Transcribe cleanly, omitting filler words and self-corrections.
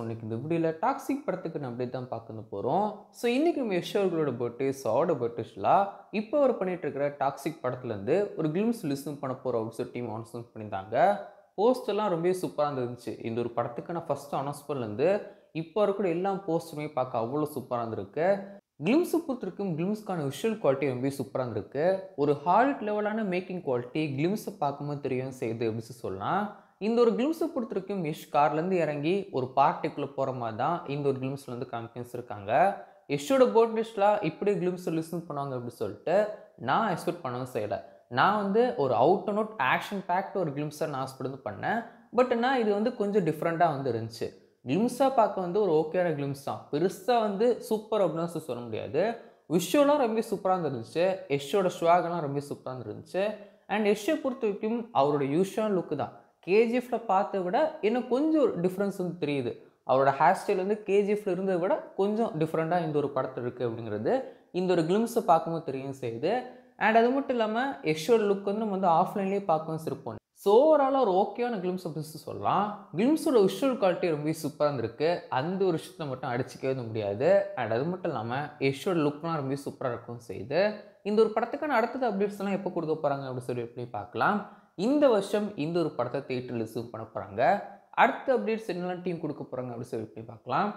இன்னைக்கு இந்த வீடியோல டாக்ஸிக் படத்துக்கு நம்ம அப்படியே தான் பார்க்க போகிறோம். ஸோ இன்னைக்கு நம்ம யஷ் அவர்களோட பர்த்டே, ஸோ அவரோட பர்த்டேஸ்லாம் இப்போ அவர் பண்ணிட்டு இருக்கிற டாக்ஸிக் படத்துலேருந்து ஒரு கிளிம்ஸ் லிசன் பண்ண போகிறோம் அப்படின்னு சொல்லி டீம் அனௌன்ஸ்மெண்ட் பண்ணியிருந்தாங்க. போஸ்டர்லாம் ரொம்ப சூப்பராக இருந்துச்சு. இந்த ஒரு படத்துக்கு நான் ஃபர்ஸ்ட் அனௌன்ஸ்மெண்ட்லேருந்து இப்போ இருக்கிற எல்லா போஸ்ட்டுமே பார்க்க அவ்வளோ சூப்பராக இருந்திருக்கு. கிளிம்ஸை பொறுத்திருக்கும் கிளிம்ஸ்க்கான விஷுவல் குவாலிட்டி ரொம்ப சூப்பராக இருந்திருக்கு. ஒரு ஹாலிவுட் லெவலான மேக்கிங் குவாலிட்டி கிளிம்ஸை பார்க்கும்போது தெரியும் செய்யுது அப்படின்னு சொல்லலாம். இந்த ஒரு கிளிம்ஸை பொறுத்திருக்கும் யஷ் கார்லேருந்து இறங்கி ஒரு பார்ட்டிக்குள்ளே போகிற மாதிரி தான் இந்த ஒரு கிளிம்ஸ்லேருந்து காமிச்சிருக்காங்க. யஷோட பர்த்டேஸ்லாம் இப்படி கிளிம்ஸ் லிசன் பண்ணுவாங்க அப்படின்னு சொல்லிட்டு நான் எக்ஸ்பெக்ட் பண்ணவும் செய்யலை. நான் ஒரு out and out action fact ஒரு கிளிம்ஸை நான் ஆசைப்பட்டு பண்ணேன். பட் நான் இது கொஞ்சம் டிஃப்ரெண்ட்டாக இருந்துச்சு. கிளிம்ஸாக பார்க்க ஒரு ஓகேயான கிளிம்ஸ் தான். பெருசாக சூப்பர் அப்படின்னு சொல்ல முடியாது. விஷுவலாக ரொம்ப சூப்பராக இருந்துச்சு. யஷோட ஸ்வாகெல்லாம் ரொம்ப சூப்பராக இருந்துச்சு. அண்ட் யஷை பொறுத்த வரைக்கும் அவரோட யூஷுவல் லுக்கு தான் கேஜிஎஃப்ல பார்த்த விட இன்னும் கொஞ்சம் டிஃப்ரென்ஸ் தெரியுது. அவரோட ஹேர் ஸ்டைல் கேஜிஎஃப்ல இருந்ததை விட கொஞ்சம் டிஃப்ரெண்ட்டாக இந்த ஒரு படத்தில் இருக்குது அப்படிங்கிறது இந்த ஒரு கிளிம்ஸை பார்க்கும்போது தெரியும் செய்யுது. அண்ட் அது மட்டும் இல்லாமல் யஷோட லுக் நம்ம ஆஃப்லைன்லேயே பார்க்கவும் சிரிப்போம். ஸோ ஓவராலாக ஒரு ஓகேயான கிளிம்ஸ் அப்படின்னு சொல்லலாம். கிளிம்ஸோட விஷுவல் குவாலிட்டி ரொம்ப சூப்பராக இருந்திருக்கு. அந்த ஒரு விஷயத்தை மட்டும் அடிச்சிக்கவே முடியாது. அண்ட் அது மட்டும் இல்லாமல் யஷோட லுக்லாம் ரொம்ப சூப்பராக இருக்கும் செய்யுது. இந்த ஒரு படத்துக்கான அடுத்தது அப்டேட்ஸ்லாம் எப்போ கொடுக்க போகிறாங்க அப்படின்னு சொல்லி எப்படி பார்க்கலாம். இந்த வருஷம் இந்த ஒரு படத்தை தியேட்டரில் ரிலீஸ் பண்ண போகிறாங்க. அடுத்த அப்டேட்ஸ் என்னெல்லாம் டீம் கொடுக்க போகிறாங்க அப்படின்னு சொல்லி எப்படி பார்க்கலாம்.